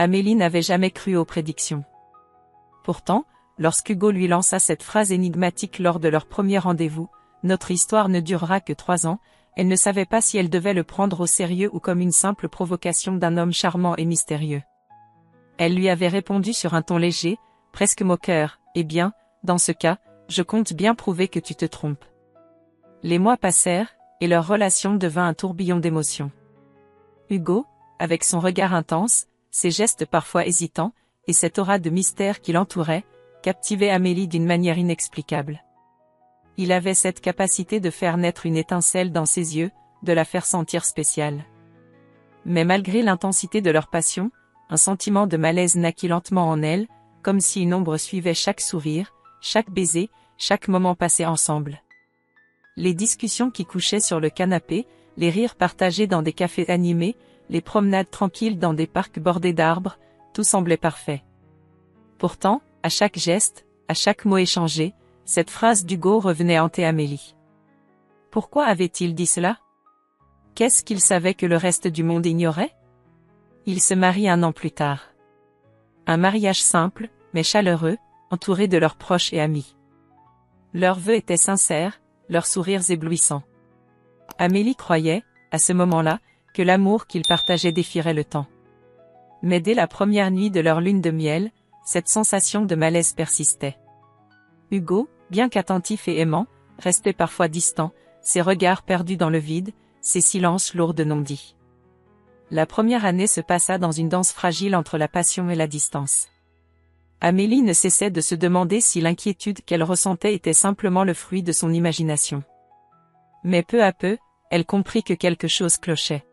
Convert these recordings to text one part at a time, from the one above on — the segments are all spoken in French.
Amélie n'avait jamais cru aux prédictions. Pourtant, lorsqu'Hugo lui lança cette phrase énigmatique lors de leur premier rendez-vous, « Notre histoire ne durera que 3 ans », elle ne savait pas si elle devait le prendre au sérieux ou comme une simple provocation d'un homme charmant et mystérieux. Elle lui avait répondu sur un ton léger, presque moqueur, « Eh bien, dans ce cas, je compte bien prouver que tu te trompes. » Les mois passèrent, et leur relation devint un tourbillon d'émotions. Hugo, avec son regard intense, ses gestes parfois hésitants, et cette aura de mystère qui l'entourait, captivait Amélie d'une manière inexplicable. Il avait cette capacité de faire naître une étincelle dans ses yeux, de la faire sentir spéciale. Mais malgré l'intensité de leur passion, un sentiment de malaise naquit lentement en elle, comme si une ombre suivait chaque sourire, chaque baiser, chaque moment passé ensemble. Les discussions qui couchaient sur le canapé, les rires partagés dans des cafés animés, les promenades tranquilles dans des parcs bordés d'arbres, tout semblait parfait. Pourtant, à chaque geste, à chaque mot échangé, cette phrase d'Hugo revenait hanter Amélie. Pourquoi avait-il dit cela? Qu'est-ce qu'il savait que le reste du monde ignorait? Ils se marient 1 an plus tard. Un mariage simple, mais chaleureux, entouré de leurs proches et amis. Leurs vœux étaient sincères, leurs sourires éblouissants. Amélie croyait, à ce moment-là, que l'amour qu'ils partageaient défierait le temps. Mais dès la première nuit de leur lune de miel, cette sensation de malaise persistait. Hugo, bien qu'attentif et aimant, restait parfois distant, ses regards perdus dans le vide, ses silences lourds de non-dits. La première année se passa dans une danse fragile entre la passion et la distance. Amélie ne cessait de se demander si l'inquiétude qu'elle ressentait était simplement le fruit de son imagination. Mais peu à peu, elle comprit que quelque chose clochait.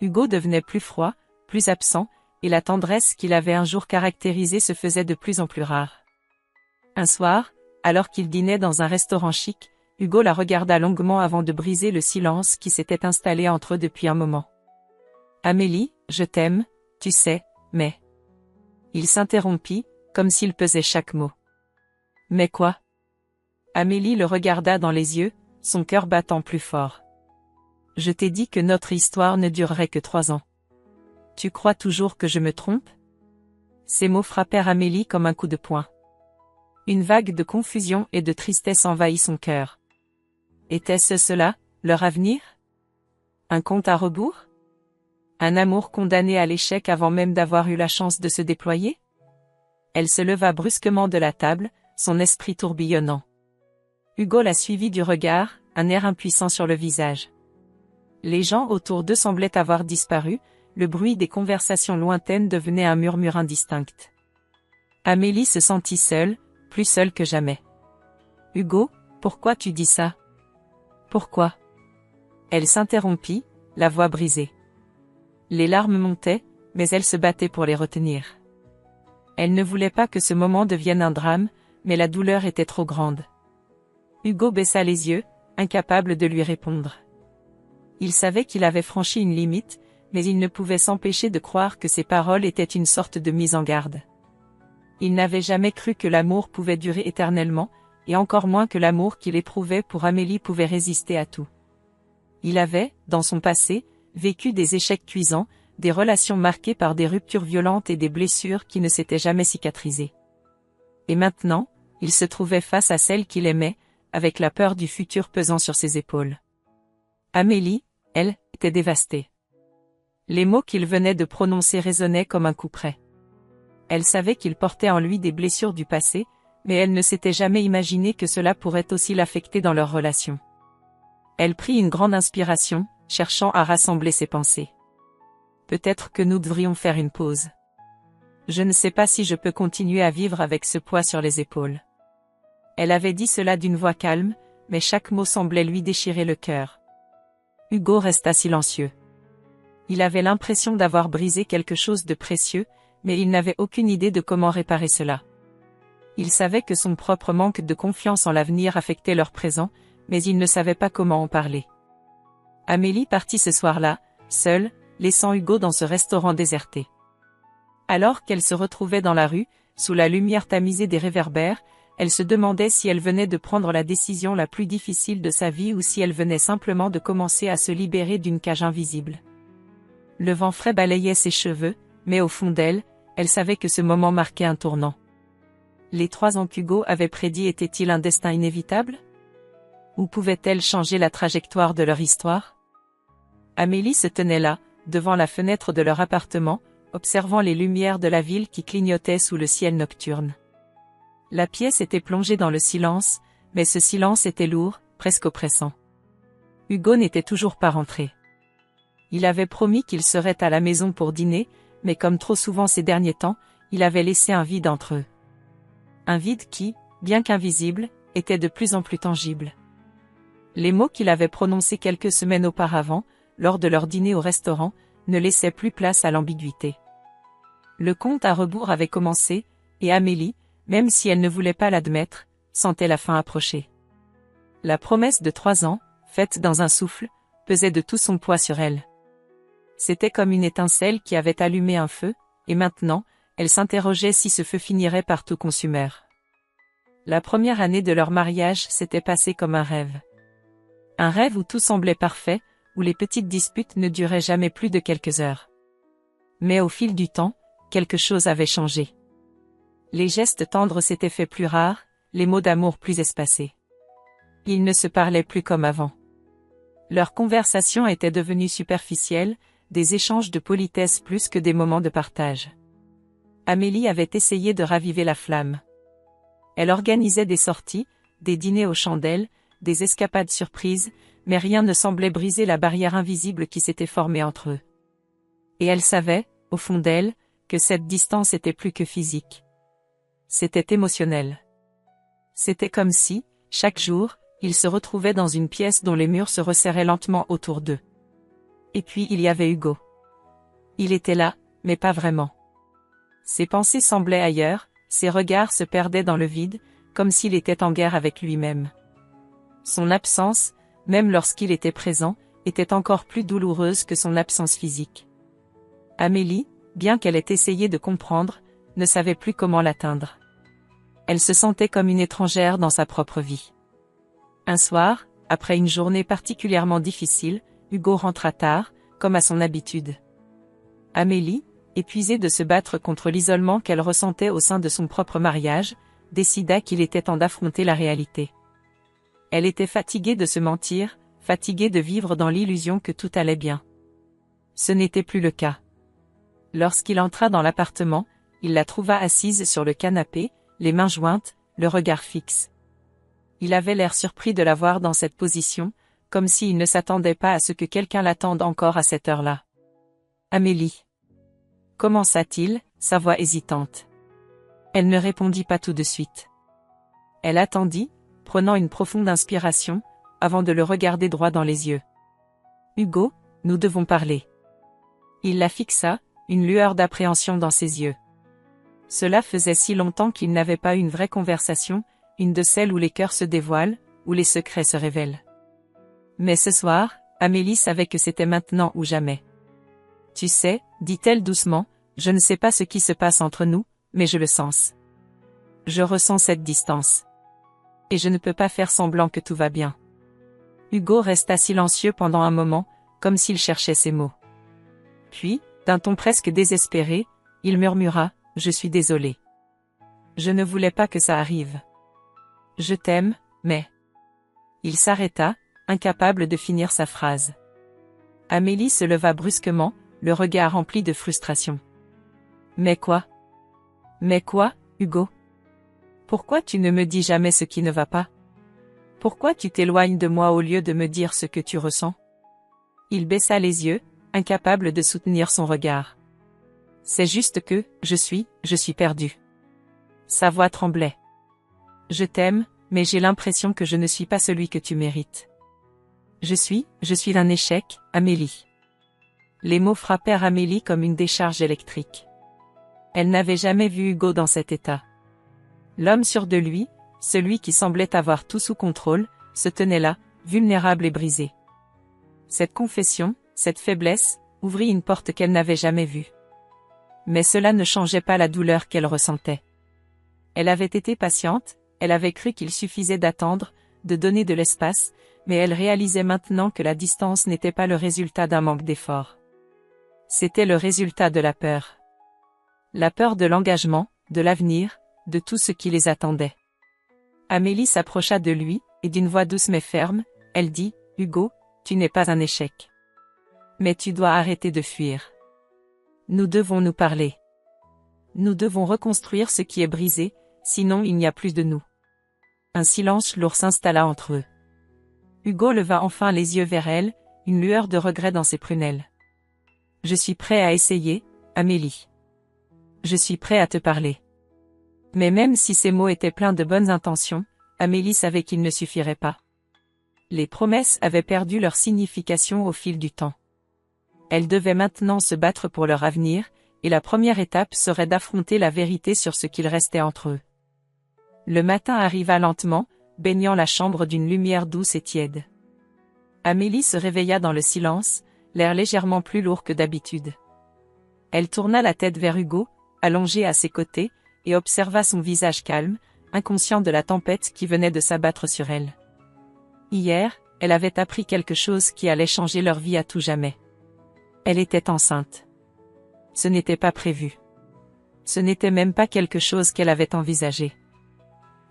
Hugo devenait plus froid, plus absent, et la tendresse qu'il avait un jour caractérisée se faisait de plus en plus rare. Un soir, alors qu'il dînait dans un restaurant chic, Hugo la regarda longuement avant de briser le silence qui s'était installé entre eux depuis un moment. « Amélie, je t'aime, tu sais, mais... » Il s'interrompit, comme s'il pesait chaque mot. « Mais quoi ?» Amélie le regarda dans les yeux, son cœur battant plus fort. « Je t'ai dit que notre histoire ne durerait que 3 ans. Tu crois toujours que je me trompe ?» Ces mots frappèrent Amélie comme un coup de poing. Une vague de confusion et de tristesse envahit son cœur. Était-ce cela, leur avenir? Un compte à rebours? Un amour condamné à l'échec avant même d'avoir eu la chance de se déployer? Elle se leva brusquement de la table, son esprit tourbillonnant. Hugo la suivit du regard, un air impuissant sur le visage. Les gens autour d'eux semblaient avoir disparu, le bruit des conversations lointaines devenait un murmure indistinct. Amélie se sentit seule, plus seule que jamais. « Hugo, pourquoi tu dis ça? Pourquoi ?» Elle s'interrompit, la voix brisée. Les larmes montaient, mais elle se battait pour les retenir. Elle ne voulait pas que ce moment devienne un drame, mais la douleur était trop grande. Hugo baissa les yeux, incapable de lui répondre. Il savait qu'il avait franchi une limite, mais il ne pouvait s'empêcher de croire que ses paroles étaient une sorte de mise en garde. Il n'avait jamais cru que l'amour pouvait durer éternellement, et encore moins que l'amour qu'il éprouvait pour Amélie pouvait résister à tout. Il avait, dans son passé, vécu des échecs cuisants, des relations marquées par des ruptures violentes et des blessures qui ne s'étaient jamais cicatrisées. Et maintenant, il se trouvait face à celle qu'il aimait, avec la peur du futur pesant sur ses épaules. Amélie, elle, était dévastée. Les mots qu'il venait de prononcer résonnaient comme un coup près. Elle savait qu'il portait en lui des blessures du passé, mais elle ne s'était jamais imaginé que cela pourrait aussi l'affecter dans leur relation. Elle prit une grande inspiration, cherchant à rassembler ses pensées. Peut-être que nous devrions faire une pause. Je ne sais pas si je peux continuer à vivre avec ce poids sur les épaules. Elle avait dit cela d'une voix calme, mais chaque mot semblait lui déchirer le cœur. Hugo resta silencieux. Il avait l'impression d'avoir brisé quelque chose de précieux, mais il n'avait aucune idée de comment réparer cela. Il savait que son propre manque de confiance en l'avenir affectait leur présent, mais il ne savait pas comment en parler. Amélie partit ce soir-là, seule, laissant Hugo dans ce restaurant déserté. Alors qu'elle se retrouvait dans la rue, sous la lumière tamisée des réverbères, elle se demandait si elle venait de prendre la décision la plus difficile de sa vie ou si elle venait simplement de commencer à se libérer d'une cage invisible. Le vent frais balayait ses cheveux, Mais au fond d'elle, elle savait que ce moment marquait un tournant. Les 3 ans qu'Hugo avait prédits étaient-ils un destin inévitable? Ou pouvait-elle changer la trajectoire de leur histoire? Amélie se tenait là, devant la fenêtre de leur appartement, observant les lumières de la ville qui clignotaient sous le ciel nocturne. La pièce était plongée dans le silence, mais ce silence était lourd, presque oppressant. Hugo n'était toujours pas rentré. Il avait promis qu'il serait à la maison pour dîner, mais comme trop souvent ces derniers temps, il avait laissé un vide entre eux. Un vide qui, bien qu'invisible, était de plus en plus tangible. Les mots qu'il avait prononcés quelques semaines auparavant, lors de leur dîner au restaurant, ne laissaient plus place à l'ambiguïté. Le compte à rebours avait commencé, et Amélie, même si elle ne voulait pas l'admettre, sentait la fin approcher. La promesse de 3 ans, faite dans un souffle, pesait de tout son poids sur elle. C'était comme une étincelle qui avait allumé un feu, et maintenant, elle s'interrogeait si ce feu finirait par tout consumer. La première année de leur mariage s'était passée comme un rêve. Un rêve où tout semblait parfait, où les petites disputes ne duraient jamais plus de quelques heures. Mais au fil du temps, quelque chose avait changé. Les gestes tendres s'étaient faits plus rares, les mots d'amour plus espacés. Ils ne se parlaient plus comme avant. Leur conversation était devenue superficielle, des échanges de politesse plus que des moments de partage. Amélie avait essayé de raviver la flamme. Elle organisait des sorties, des dîners aux chandelles, des escapades surprises, mais rien ne semblait briser la barrière invisible qui s'était formée entre eux. Et elle savait, au fond d'elle, que cette distance était plus que physique. C'était émotionnel. C'était comme si, chaque jour, ils se retrouvaient dans une pièce dont les murs se resserraient lentement autour d'eux. Et puis il y avait Hugo. Il était là, mais pas vraiment. Ses pensées semblaient ailleurs, ses regards se perdaient dans le vide, comme s'il était en guerre avec lui-même. Son absence, même lorsqu'il était présent, était encore plus douloureuse que son absence physique. Amélie, bien qu'elle ait essayé de comprendre, ne savait plus comment l'atteindre. Elle se sentait comme une étrangère dans sa propre vie. Un soir, après une journée particulièrement difficile, Hugo rentra tard, comme à son habitude. Amélie, épuisée de se battre contre l'isolement qu'elle ressentait au sein de son propre mariage, décida qu'il était temps d'affronter la réalité. Elle était fatiguée de se mentir, fatiguée de vivre dans l'illusion que tout allait bien. Ce n'était plus le cas. Lorsqu'il entra dans l'appartement, il la trouva assise sur le canapé, les mains jointes, le regard fixe. Il avait l'air surpris de la voir dans cette position, comme s'il ne s'attendait pas à ce que quelqu'un l'attende encore à cette heure-là. « Amélie » commença-t-il, sa voix hésitante. Elle ne répondit pas tout de suite. Elle attendit, prenant une profonde inspiration, avant de le regarder droit dans les yeux. « Hugo, nous devons parler. » Il la fixa, une lueur d'appréhension dans ses yeux. Cela faisait si longtemps qu'ils n'avaient pas eu une vraie conversation, une de celles où les cœurs se dévoilent, où les secrets se révèlent. Mais ce soir, Amélie savait que c'était maintenant ou jamais. « Tu sais, dit-elle doucement, je ne sais pas ce qui se passe entre nous, mais je le sens. Je ressens cette distance. Et je ne peux pas faire semblant que tout va bien. » Hugo resta silencieux pendant un moment, comme s'il cherchait ses mots. Puis, d'un ton presque désespéré, il murmura, « Je suis désolé. Je ne voulais pas que ça arrive. Je t'aime, mais... » Il s'arrêta, incapable de finir sa phrase. Amélie se leva brusquement, le regard rempli de frustration. « Mais quoi ? Mais quoi, Hugo ? Pourquoi tu ne me dis jamais ce qui ne va pas ? Pourquoi tu t'éloignes de moi au lieu de me dire ce que tu ressens ?» Il baissa les yeux, incapable de soutenir son regard. « C'est juste que, je suis perdu. » Sa voix tremblait. « Je t'aime, mais j'ai l'impression que je ne suis pas celui que tu mérites. Je suis un échec, Amélie. » Les mots frappèrent Amélie comme une décharge électrique. Elle n'avait jamais vu Hugo dans cet état. L'homme sûr de lui, celui qui semblait avoir tout sous contrôle, se tenait là, vulnérable et brisé. Cette confession, cette faiblesse, ouvrit une porte qu'elle n'avait jamais vue. Mais cela ne changeait pas la douleur qu'elle ressentait. Elle avait été patiente, elle avait cru qu'il suffisait d'attendre, de donner de l'espace, mais elle réalisait maintenant que la distance n'était pas le résultat d'un manque d'effort. C'était le résultat de la peur. La peur de l'engagement, de l'avenir, de tout ce qui les attendait. Amélie s'approcha de lui, et d'une voix douce mais ferme, elle dit, « Hugo, tu n'es pas un échec. Mais tu dois arrêter de fuir. Nous devons nous parler. Nous devons reconstruire ce qui est brisé, sinon il n'y a plus de nous. » Un silence lourd s'installa entre eux. Hugo leva enfin les yeux vers elle, une lueur de regret dans ses prunelles. « Je suis prêt à essayer, Amélie. Je suis prêt à te parler. » Mais même si ces mots étaient pleins de bonnes intentions, Amélie savait qu'ils ne suffiraient pas. Les promesses avaient perdu leur signification au fil du temps. Elles devaient maintenant se battre pour leur avenir, et la première étape serait d'affronter la vérité sur ce qu'il restait entre eux. Le matin arriva lentement, baignant la chambre d'une lumière douce et tiède. Amélie se réveilla dans le silence, l'air légèrement plus lourd que d'habitude. Elle tourna la tête vers Hugo, allongé à ses côtés, et observa son visage calme, inconscient de la tempête qui venait de s'abattre sur elle. Hier, elle avait appris quelque chose qui allait changer leur vie à tout jamais. Elle était enceinte. Ce n'était pas prévu. Ce n'était même pas quelque chose qu'elle avait envisagé.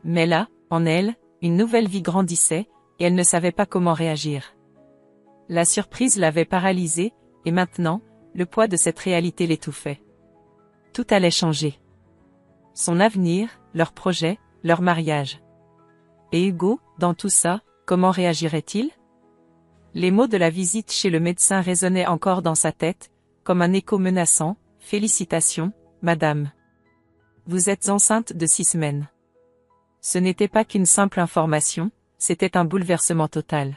Mais là, en elle, une nouvelle vie grandissait, et elle ne savait pas comment réagir. La surprise l'avait paralysée, et maintenant, le poids de cette réalité l'étouffait. Tout allait changer. Son avenir, leur projet, leur mariage. Et Hugo, dans tout ça, comment réagirait-il? Les mots de la visite chez le médecin résonnaient encore dans sa tête, comme un écho menaçant. « Félicitations, madame. Vous êtes enceinte de 6 semaines. » Ce n'était pas qu'une simple information, c'était un bouleversement total.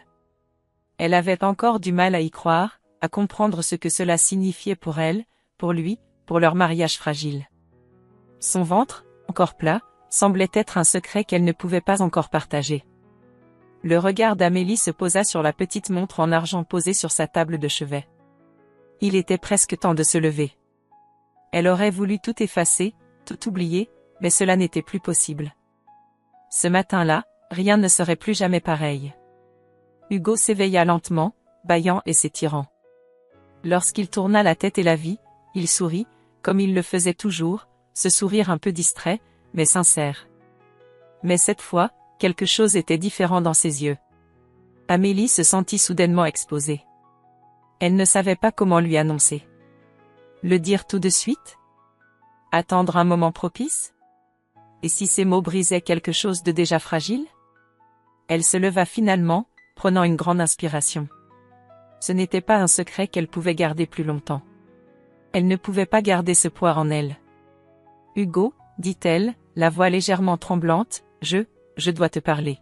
Elle avait encore du mal à y croire, à comprendre ce que cela signifiait pour elle, pour lui, pour leur mariage fragile. Son ventre, encore plat, semblait être un secret qu'elle ne pouvait pas encore partager. Le regard d'Amélie se posa sur la petite montre en argent posée sur sa table de chevet. Il était presque temps de se lever. Elle aurait voulu tout effacer, tout oublier, mais cela n'était plus possible. Ce matin-là, rien ne serait plus jamais pareil. Hugo s'éveilla lentement, bâillant et s'étirant. Lorsqu'il tourna la tête et la vit, il sourit, comme il le faisait toujours, ce sourire un peu distrait, mais sincère. Mais cette fois, quelque chose était différent dans ses yeux. Amélie se sentit soudainement exposée. Elle ne savait pas comment lui annoncer. Le dire tout de suite? Attendre un moment propice? Et si ces mots brisaient quelque chose de déjà fragile? Elle se leva finalement, prenant une grande inspiration. Ce n'était pas un secret qu'elle pouvait garder plus longtemps. Elle ne pouvait pas garder ce poids en elle. « Hugo, dit-elle, la voix légèrement tremblante, je dois te parler. »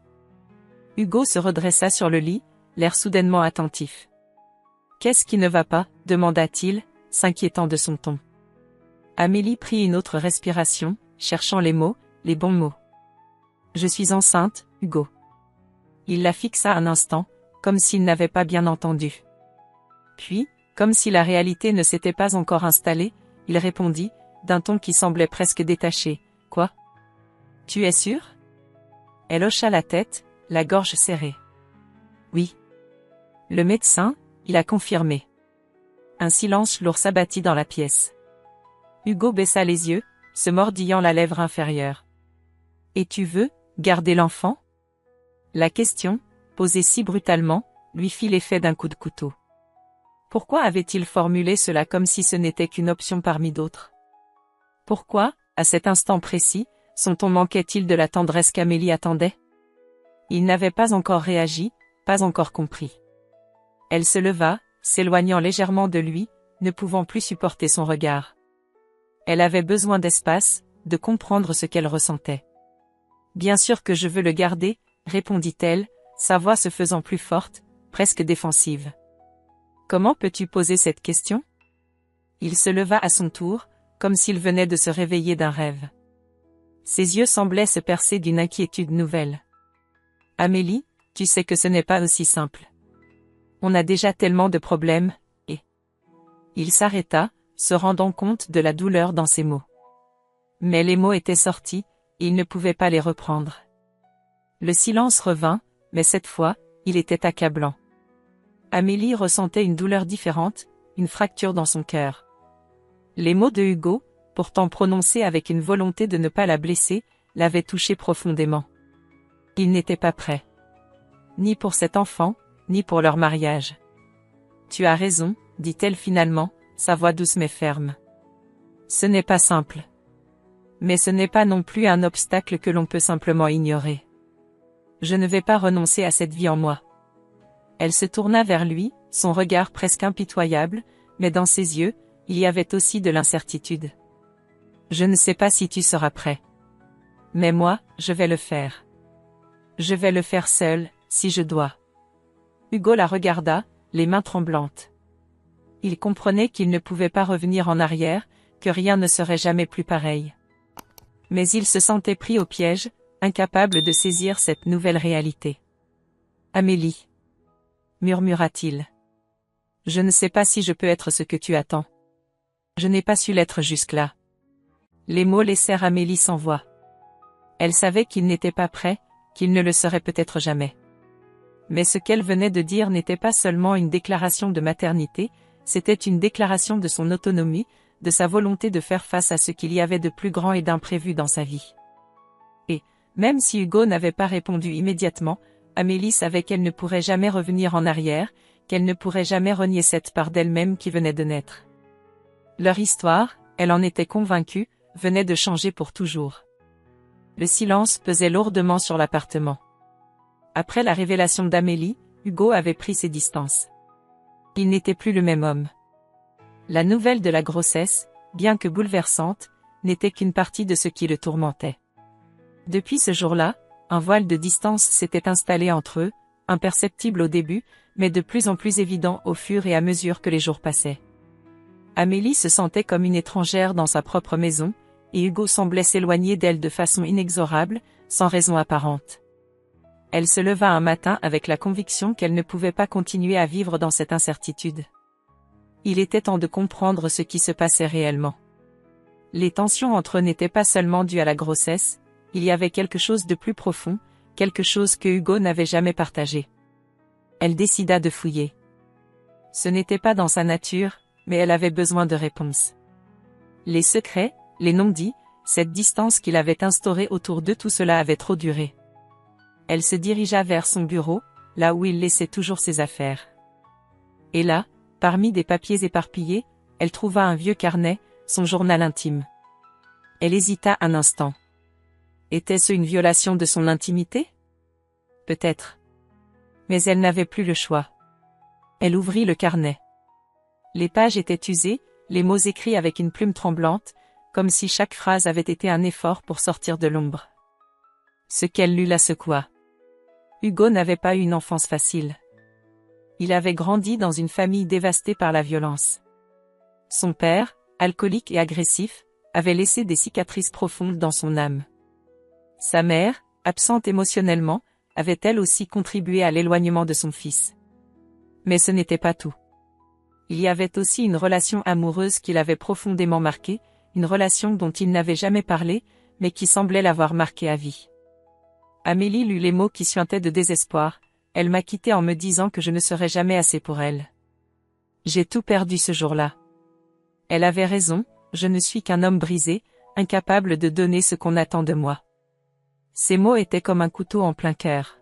Hugo se redressa sur le lit, l'air soudainement attentif. « Qu'est-ce qui ne va pas ?» demanda-t-il, s'inquiétant de son ton. Amélie prit une autre respiration, cherchant les mots, les bons mots. « Je suis enceinte, Hugo. » Il la fixa un instant, comme s'il n'avait pas bien entendu. Puis, comme si la réalité ne s'était pas encore installée, il répondit, d'un ton qui semblait presque détaché. « Quoi? Tu es sûre ?» Elle hocha la tête, la gorge serrée. « Oui. » Le médecin, il a confirmé. Un silence lourd s'abattit dans la pièce. Hugo baissa les yeux, se mordillant la lèvre inférieure. « Et tu veux garder l'enfant ?» La question, posée si brutalement, lui fit l'effet d'un coup de couteau. Pourquoi avait-il formulé cela comme si ce n'était qu'une option parmi d'autres? Pourquoi, à cet instant précis, son ton manquait-il de la tendresse qu'Amélie attendait? Il n'avait pas encore réagi, pas encore compris. Elle se leva, s'éloignant légèrement de lui, ne pouvant plus supporter son regard. Elle avait besoin d'espace, de comprendre ce qu'elle ressentait. « Bien sûr que je veux le garder, » répondit-elle, sa voix se faisant plus forte, presque défensive. « Comment peux-tu poser cette question ?» Il se leva à son tour, comme s'il venait de se réveiller d'un rêve. Ses yeux semblaient se percer d'une inquiétude nouvelle. « Amélie, tu sais que ce n'est pas aussi simple. On a déjà tellement de problèmes, et... » Il s'arrêta, se rendant compte de la douleur dans ses mots. Mais les mots étaient sortis, et il ne pouvait pas les reprendre. Le silence revint, mais cette fois, il était accablant. Amélie ressentait une douleur différente, une fracture dans son cœur. Les mots de Hugo, pourtant prononcée avec une volonté de ne pas la blesser, l'avait touché profondément. Il n'était pas prêt. Ni pour cet enfant, ni pour leur mariage. Tu as raison, dit-elle finalement, sa voix douce mais ferme. Ce n'est pas simple. Mais ce n'est pas non plus un obstacle que l'on peut simplement ignorer. Je ne vais pas renoncer à cette vie en moi. Elle se tourna vers lui, son regard presque impitoyable, mais dans ses yeux, il y avait aussi de l'incertitude. Je ne sais pas si tu seras prêt. Mais moi, je vais le faire. Je vais le faire seul, si je dois. Hugo la regarda, les mains tremblantes. Il comprenait qu'il ne pouvait pas revenir en arrière, que rien ne serait jamais plus pareil. Mais il se sentait pris au piège, incapable de saisir cette nouvelle réalité. Amélie, murmura-t-il. Je ne sais pas si je peux être ce que tu attends. Je n'ai pas su l'être jusque-là. Les mots laissèrent Amélie sans voix. Elle savait qu'il n'était pas prêt, qu'il ne le serait peut-être jamais. Mais ce qu'elle venait de dire n'était pas seulement une déclaration de maternité, c'était une déclaration de son autonomie, de sa volonté de faire face à ce qu'il y avait de plus grand et d'imprévu dans sa vie. Et, même si Hugo n'avait pas répondu immédiatement, Amélie savait qu'elle ne pourrait jamais revenir en arrière, qu'elle ne pourrait jamais renier cette part d'elle-même qui venait de naître. Leur histoire, elle en était convaincue, venait de changer pour toujours. Le silence pesait lourdement sur l'appartement. Après la révélation d'Amélie, Hugo avait pris ses distances. Il n'était plus le même homme. La nouvelle de la grossesse, bien que bouleversante, n'était qu'une partie de ce qui le tourmentait. Depuis ce jour-là, un voile de distance s'était installé entre eux, imperceptible au début, mais de plus en plus évident au fur et à mesure que les jours passaient. Amélie se sentait comme une étrangère dans sa propre maison, et Hugo semblait s'éloigner d'elle de façon inexorable, sans raison apparente. Elle se leva un matin avec la conviction qu'elle ne pouvait pas continuer à vivre dans cette incertitude. Il était temps de comprendre ce qui se passait réellement. Les tensions entre eux n'étaient pas seulement dues à la grossesse, il y avait quelque chose de plus profond, quelque chose que Hugo n'avait jamais partagé. Elle décida de fouiller. Ce n'était pas dans sa nature, mais elle avait besoin de réponses. Les secrets, les non-dits, cette distance qu'il avait instaurée autour d'eux, tout cela avait trop duré. Elle se dirigea vers son bureau, là où il laissait toujours ses affaires. Et là, parmi des papiers éparpillés, elle trouva un vieux carnet, son journal intime. Elle hésita un instant. Était-ce une violation de son intimité? Peut-être. Mais elle n'avait plus le choix. Elle ouvrit le carnet. Les pages étaient usées, les mots écrits avec une plume tremblante, comme si chaque phrase avait été un effort pour sortir de l'ombre. Ce qu'elle lut la secoua. Hugo n'avait pas eu une enfance facile. Il avait grandi dans une famille dévastée par la violence. Son père, alcoolique et agressif, avait laissé des cicatrices profondes dans son âme. Sa mère, absente émotionnellement, avait elle aussi contribué à l'éloignement de son fils. Mais ce n'était pas tout. Il y avait aussi une relation amoureuse qui l'avait profondément marqué, une relation dont il n'avait jamais parlé, mais qui semblait l'avoir marqué à vie. Amélie lut les mots qui suintaient de désespoir. Elle m'a quitté en me disant que je ne serais jamais assez pour elle. J'ai tout perdu ce jour-là. Elle avait raison, je ne suis qu'un homme brisé, incapable de donner ce qu'on attend de moi. Ces mots étaient comme un couteau en plein cœur.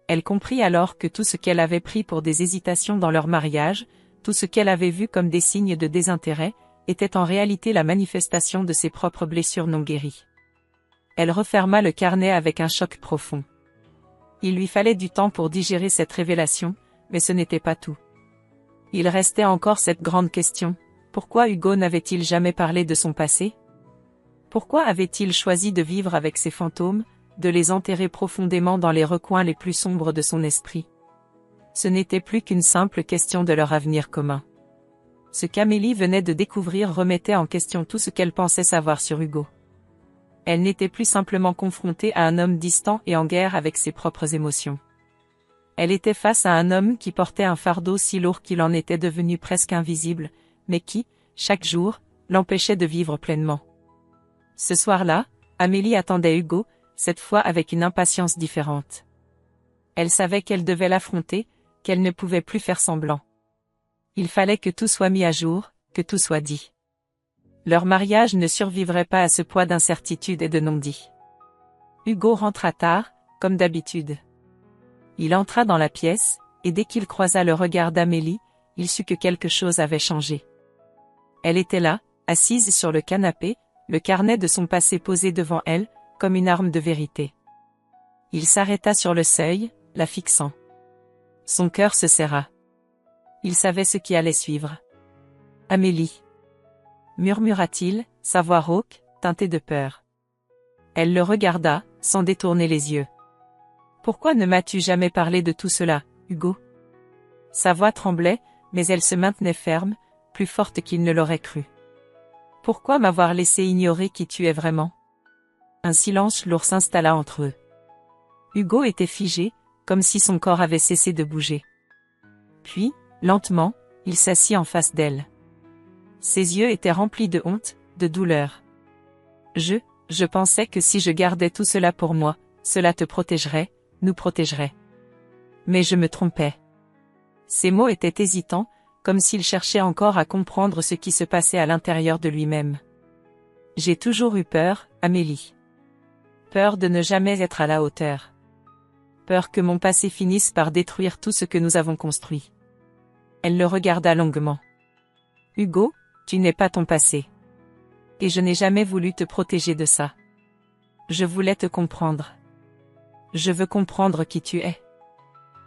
Elle comprit alors que tout ce qu'elle avait pris pour des hésitations dans leur mariage, tout ce qu'elle avait vu comme des signes de désintérêt, était en réalité la manifestation de ses propres blessures non guéries. Elle referma le carnet avec un choc profond. Il lui fallait du temps pour digérer cette révélation, mais ce n'était pas tout. Il restait encore cette grande question, pourquoi Hugo n'avait-il jamais parlé de son passé? Pourquoi avait-il choisi de vivre avec ses fantômes, de les enterrer profondément dans les recoins les plus sombres de son esprit? Ce n'était plus qu'une simple question de leur avenir commun. Ce qu'Amélie venait de découvrir remettait en question tout ce qu'elle pensait savoir sur Hugo. Elle n'était plus simplement confrontée à un homme distant et en guerre avec ses propres émotions. Elle était face à un homme qui portait un fardeau si lourd qu'il en était devenu presque invisible, mais qui, chaque jour, l'empêchait de vivre pleinement. Ce soir-là, Amélie attendait Hugo, cette fois avec une impatience différente. Elle savait qu'elle devait l'affronter, qu'elle ne pouvait plus faire semblant. Il fallait que tout soit mis à jour, que tout soit dit. Leur mariage ne survivrait pas à ce poids d'incertitude et de non-dit. Hugo rentra tard, comme d'habitude. Il entra dans la pièce, et dès qu'il croisa le regard d'Amélie, il sut que quelque chose avait changé. Elle était là, assise sur le canapé, le carnet de son passé posé devant elle, comme une arme de vérité. Il s'arrêta sur le seuil, la fixant. Son cœur se serra. Il savait ce qui allait suivre. « Amélie » murmura-t-il, sa voix rauque, teintée de peur. Elle le regarda, sans détourner les yeux. « Pourquoi ne m'as-tu jamais parlé de tout cela, Hugo ?» Sa voix tremblait, mais elle se maintenait ferme, plus forte qu'il ne l'aurait cru. « Pourquoi m'avoir laissé ignorer qui tu es vraiment ?» Un silence lourd s'installa entre eux. Hugo était figé, comme si son corps avait cessé de bouger. Puis, lentement, il s'assit en face d'elle. Ses yeux étaient remplis de honte, de douleur. Je pensais que si je gardais tout cela pour moi, cela te protégerait, nous protégerait. Mais je me trompais. » Ses mots étaient hésitants, comme s'il cherchait encore à comprendre ce qui se passait à l'intérieur de lui-même. « J'ai toujours eu peur, Amélie. Peur de ne jamais être à la hauteur. Peur que mon passé finisse par détruire tout ce que nous avons construit. » Elle le regarda longuement. « Hugo, tu n'es pas ton passé. Et je n'ai jamais voulu te protéger de ça. Je voulais te comprendre. Je veux comprendre qui tu es. »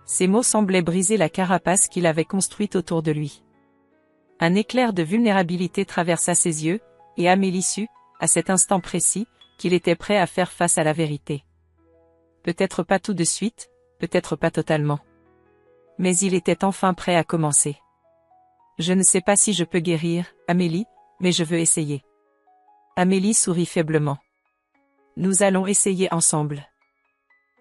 Ces mots semblaient briser la carapace qu'il avait construite autour de lui. Un éclair de vulnérabilité traversa ses yeux, et Amélie sut, à cet instant précis, qu'il était prêt à faire face à la vérité. Peut-être pas tout de suite, peut-être pas totalement. Mais il était enfin prêt à commencer. « Je ne sais pas si je peux guérir, Amélie, mais je veux essayer. » Amélie sourit faiblement. « Nous allons essayer ensemble. »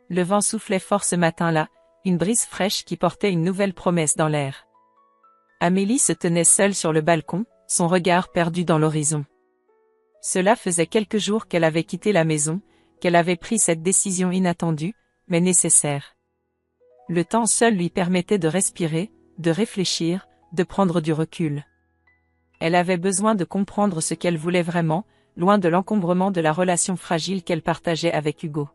Le vent soufflait fort ce matin-là, une brise fraîche qui portait une nouvelle promesse dans l'air. Amélie se tenait seule sur le balcon, son regard perdu dans l'horizon. Cela faisait quelques jours qu'elle avait quitté la maison, qu'elle avait pris cette décision inattendue, mais nécessaire. Le temps seul lui permettait de respirer, de réfléchir, de prendre du recul. Elle avait besoin de comprendre ce qu'elle voulait vraiment, loin de l'encombrement de la relation fragile qu'elle partageait avec Hugo.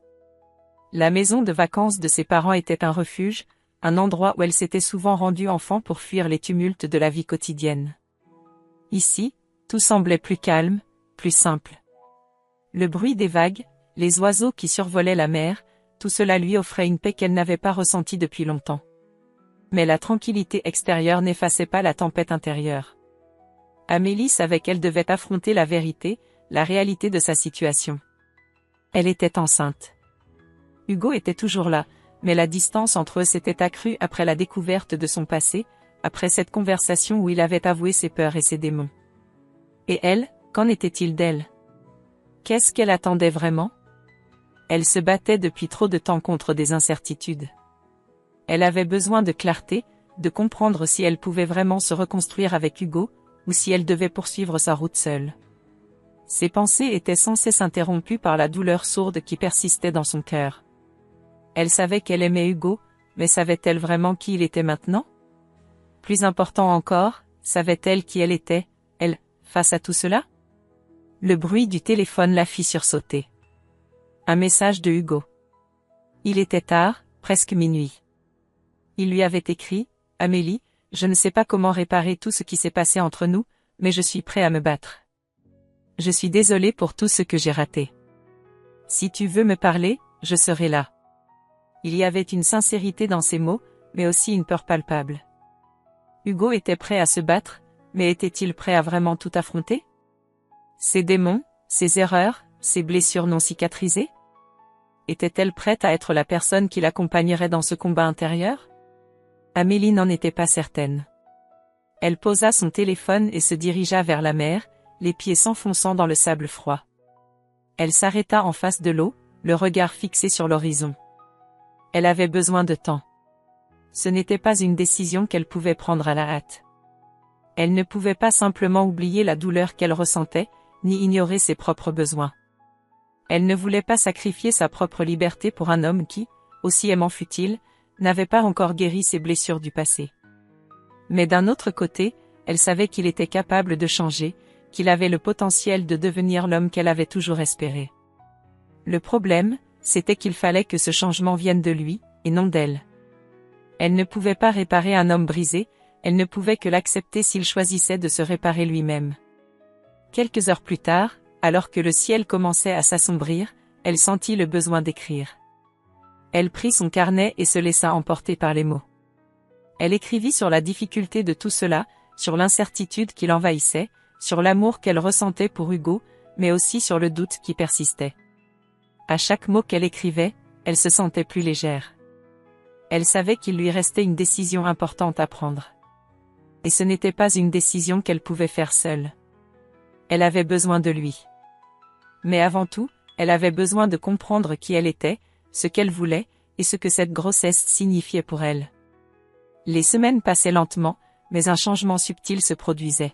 La maison de vacances de ses parents était un refuge, un endroit où elle s'était souvent rendue enfant pour fuir les tumultes de la vie quotidienne. Ici, tout semblait plus calme, plus simple. Le bruit des vagues, les oiseaux qui survolaient la mer, tout cela lui offrait une paix qu'elle n'avait pas ressentie depuis longtemps. Mais la tranquillité extérieure n'effaçait pas la tempête intérieure. Amélie savait qu'elle devait affronter la vérité, la réalité de sa situation. Elle était enceinte. Hugo était toujours là, mais la distance entre eux s'était accrue après la découverte de son passé, après cette conversation où il avait avoué ses peurs et ses démons. Et elle, qu'en était-il d'elle? Qu'est-ce qu'elle attendait vraiment? Elle se battait depuis trop de temps contre des incertitudes. Elle avait besoin de clarté, de comprendre si elle pouvait vraiment se reconstruire avec Hugo, ou si elle devait poursuivre sa route seule. Ses pensées étaient sans cesse interrompues par la douleur sourde qui persistait dans son cœur. Elle savait qu'elle aimait Hugo, mais savait-elle vraiment qui il était maintenant? Plus important encore, savait-elle qui elle était, elle, face à tout cela? Le bruit du téléphone la fit sursauter. Un message de Hugo. Il était tard, presque minuit. Il lui avait écrit, « Amélie, je ne sais pas comment réparer tout ce qui s'est passé entre nous, mais je suis prêt à me battre. Je suis désolé pour tout ce que j'ai raté. Si tu veux me parler, je serai là. » Il y avait une sincérité dans ses mots, mais aussi une peur palpable. Hugo était prêt à se battre, mais était-il prêt à vraiment tout affronter? Ses démons, ses erreurs, ses blessures non cicatrisées? Était-elle prête à être la personne qui l'accompagnerait dans ce combat intérieur? Amélie n'en était pas certaine. Elle posa son téléphone et se dirigea vers la mer, les pieds s'enfonçant dans le sable froid. Elle s'arrêta en face de l'eau, le regard fixé sur l'horizon. Elle avait besoin de temps. Ce n'était pas une décision qu'elle pouvait prendre à la hâte. Elle ne pouvait pas simplement oublier la douleur qu'elle ressentait, ni ignorer ses propres besoins. Elle ne voulait pas sacrifier sa propre liberté pour un homme qui, aussi aimant fût-il, n'avait pas encore guéri ses blessures du passé. Mais d'un autre côté, elle savait qu'il était capable de changer, qu'il avait le potentiel de devenir l'homme qu'elle avait toujours espéré. Le problème, c'était qu'il fallait que ce changement vienne de lui, et non d'elle. Elle ne pouvait pas réparer un homme brisé, elle ne pouvait que l'accepter s'il choisissait de se réparer lui-même. Quelques heures plus tard, alors que le ciel commençait à s'assombrir, elle sentit le besoin d'écrire. Elle prit son carnet et se laissa emporter par les mots. Elle écrivit sur la difficulté de tout cela, sur l'incertitude qui l'envahissait, sur l'amour qu'elle ressentait pour Hugo, mais aussi sur le doute qui persistait. À chaque mot qu'elle écrivait, elle se sentait plus légère. Elle savait qu'il lui restait une décision importante à prendre. Et ce n'était pas une décision qu'elle pouvait faire seule. Elle avait besoin de lui. Mais avant tout, elle avait besoin de comprendre qui elle était, ce qu'elle voulait, et ce que cette grossesse signifiait pour elle. Les semaines passaient lentement, mais un changement subtil se produisait.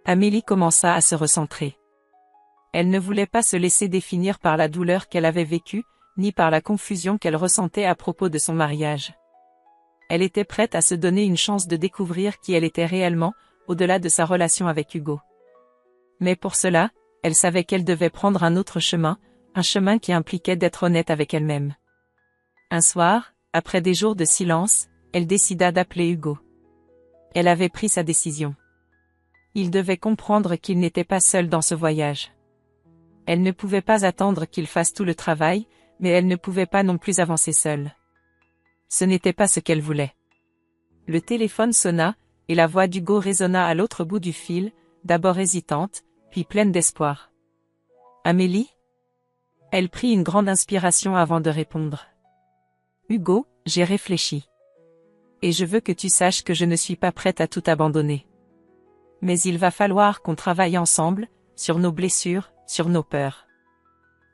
Amélie commença à se recentrer. Elle ne voulait pas se laisser définir par la douleur qu'elle avait vécue, ni par la confusion qu'elle ressentait à propos de son mariage. Elle était prête à se donner une chance de découvrir qui elle était réellement, au-delà de sa relation avec Hugo. Mais pour cela, elle savait qu'elle devait prendre un autre chemin, un chemin qui impliquait d'être honnête avec elle-même. Un soir, après des jours de silence, elle décida d'appeler Hugo. Elle avait pris sa décision. Il devait comprendre qu'il n'était pas seul dans ce voyage. Elle ne pouvait pas attendre qu'il fasse tout le travail, mais elle ne pouvait pas non plus avancer seule. Ce n'était pas ce qu'elle voulait. Le téléphone sonna, et la voix d'Hugo résonna à l'autre bout du fil, d'abord hésitante, puis pleine d'espoir. « Amélie ?» Elle prit une grande inspiration avant de répondre. « Hugo, j'ai réfléchi. Et je veux que tu saches que je ne suis pas prête à tout abandonner. Mais il va falloir qu'on travaille ensemble, sur nos blessures, sur nos peurs.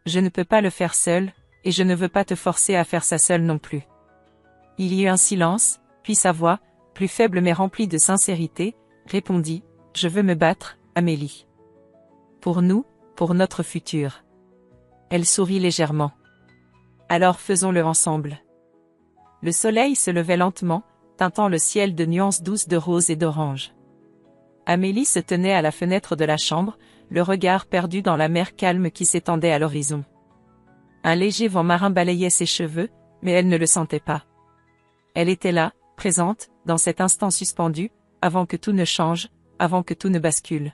Je ne peux pas le faire seule, et je ne veux pas te forcer à faire ça seule non plus. » Il y eut un silence, puis sa voix, plus faible mais remplie de sincérité, répondit « Je veux me battre, Amélie. Pour nous, pour notre futur. » Elle sourit légèrement. « Alors faisons-le ensemble. » Le soleil se levait lentement, teintant le ciel de nuances douces de rose et d'orange. Amélie se tenait à la fenêtre de la chambre, le regard perdu dans la mer calme qui s'étendait à l'horizon. Un léger vent marin balayait ses cheveux, mais elle ne le sentait pas. Elle était là, présente, dans cet instant suspendu, avant que tout ne change, avant que tout ne bascule.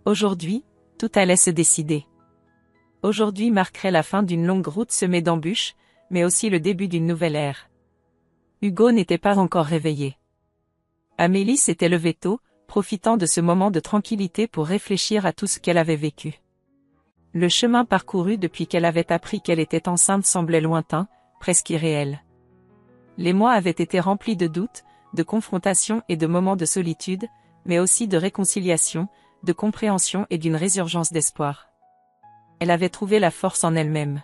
Aujourd'hui, tout allait se décider. Aujourd'hui marquerait la fin d'une longue route semée d'embûches, mais aussi le début d'une nouvelle ère. Hugo n'était pas encore réveillé. Amélie s'était levée tôt, profitant de ce moment de tranquillité pour réfléchir à tout ce qu'elle avait vécu. Le chemin parcouru depuis qu'elle avait appris qu'elle était enceinte semblait lointain, presque irréel. Les mois avaient été remplis de doutes, de confrontations et de moments de solitude, mais aussi de réconciliation, de compréhension et d'une résurgence d'espoir. Elle avait trouvé la force en elle-même.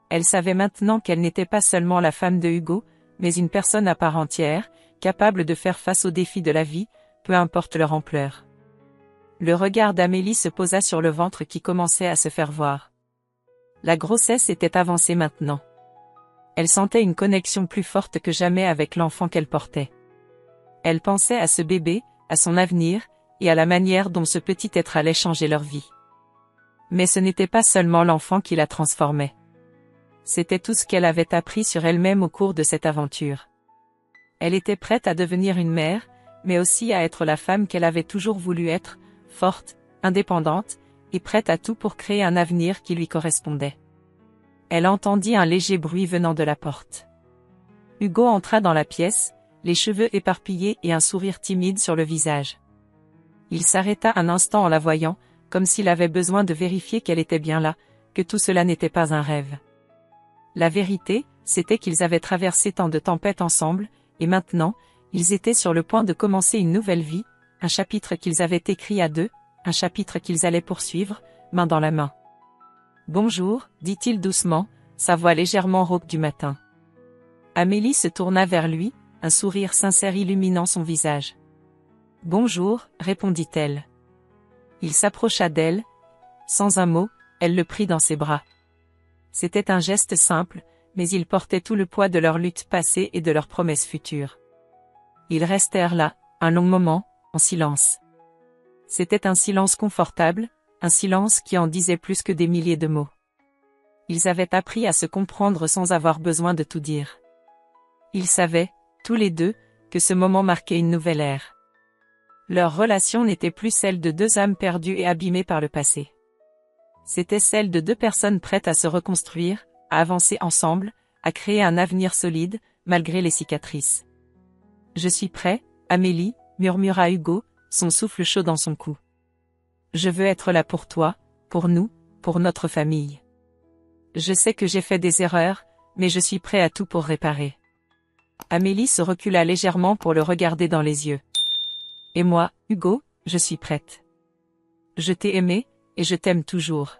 Elle savait maintenant qu'elle n'était pas seulement la femme de Hugo, mais une personne à part entière, capable de faire face aux défis de la vie, peu importe leur ampleur. Le regard d'Amélie se posa sur le ventre qui commençait à se faire voir. La grossesse était avancée maintenant. Elle sentait une connexion plus forte que jamais avec l'enfant qu'elle portait. Elle pensait à ce bébé, à son avenir, et à la manière dont ce petit être allait changer leur vie. Mais ce n'était pas seulement l'enfant qui la transformait. C'était tout ce qu'elle avait appris sur elle-même au cours de cette aventure. Elle était prête à devenir une mère, mais aussi à être la femme qu'elle avait toujours voulu être, forte, indépendante, et prête à tout pour créer un avenir qui lui correspondait. Elle entendit un léger bruit venant de la porte. Hugo entra dans la pièce, les cheveux éparpillés et un sourire timide sur le visage. Il s'arrêta un instant en la voyant, comme s'il avait besoin de vérifier qu'elle était bien là, que tout cela n'était pas un rêve. La vérité, c'était qu'ils avaient traversé tant de tempêtes ensemble, et maintenant, ils étaient sur le point de commencer une nouvelle vie, un chapitre qu'ils avaient écrit à deux, un chapitre qu'ils allaient poursuivre, main dans la main. « Bonjour », dit-il doucement, sa voix légèrement rauque du matin. Amélie se tourna vers lui, un sourire sincère illuminant son visage. « Bonjour », répondit-elle. Il s'approcha d'elle. Sans un mot, elle le prit dans ses bras. C'était un geste simple, mais il portait tout le poids de leur lutte passée et de leurs promesses futures. Ils restèrent là, un long moment, en silence. C'était un silence confortable, un silence qui en disait plus que des milliers de mots. Ils avaient appris à se comprendre sans avoir besoin de tout dire. Ils savaient, tous les deux, que ce moment marquait une nouvelle ère. Leur relation n'était plus celle de deux âmes perdues et abîmées par le passé. C'était celle de deux personnes prêtes à se reconstruire, à avancer ensemble, à créer un avenir solide, malgré les cicatrices. « Je suis prêt, Amélie », murmura Hugo, son souffle chaud dans son cou. « Je veux être là pour toi, pour nous, pour notre famille. Je sais que j'ai fait des erreurs, mais je suis prêt à tout pour réparer. » Amélie se recula légèrement pour le regarder dans les yeux. « Et moi, Hugo, je suis prête. Je t'ai aimé, et je t'aime toujours.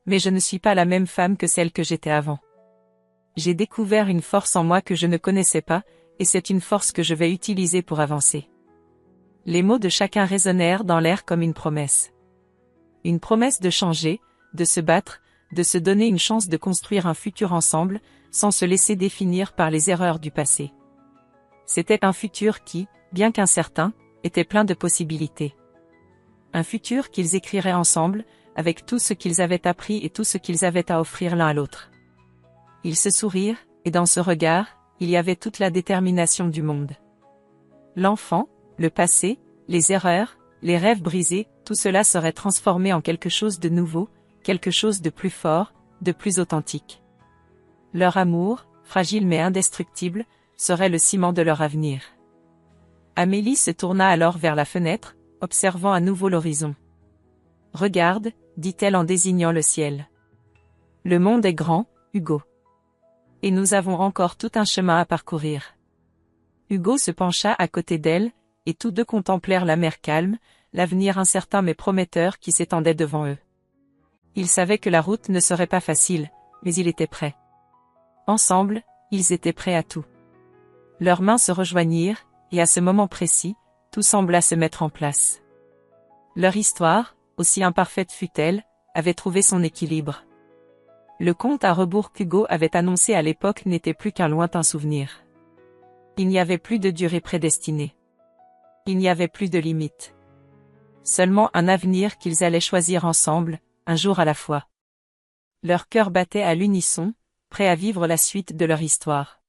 Mais je ne suis pas la même femme que celle que j'étais avant. J'ai découvert une force en moi que je ne connaissais pas, et c'est une force que je vais utiliser pour avancer. » Les mots de chacun résonnèrent dans l'air comme une promesse. Une promesse de changer, de se battre, de se donner une chance de construire un futur ensemble, sans se laisser définir par les erreurs du passé. C'était un futur qui, bien qu'incertain, était plein de possibilités. Un futur qu'ils écriraient ensemble, avec tout ce qu'ils avaient appris et tout ce qu'ils avaient à offrir l'un à l'autre. Ils se sourirent, et dans ce regard, il y avait toute la détermination du monde. L'enfant, le passé, les erreurs, les rêves brisés, tout cela serait transformé en quelque chose de nouveau, quelque chose de plus fort, de plus authentique. Leur amour, fragile mais indestructible, serait le ciment de leur avenir. Amélie se tourna alors vers la fenêtre, observant à nouveau l'horizon. « Regarde, dit-elle en désignant le ciel. Le monde est grand, Hugo. Et nous avons encore tout un chemin à parcourir. » Hugo se pencha à côté d'elle, et tous deux contemplèrent la mer calme, l'avenir incertain mais prometteur qui s'étendait devant eux. Ils savaient que la route ne serait pas facile, mais il était prêt. Ensemble, ils étaient prêts à tout. Leurs mains se rejoignirent, et à ce moment précis, tout sembla se mettre en place. Leur histoire, aussi imparfaite fût-elle, avait trouvé son équilibre. Le compte à rebours qu'Hugo avait annoncé à l'époque n'était plus qu'un lointain souvenir. Il n'y avait plus de durée prédestinée. Il n'y avait plus de limite. Seulement un avenir qu'ils allaient choisir ensemble, un jour à la fois. Leur cœur battait à l'unisson, prêt à vivre la suite de leur histoire.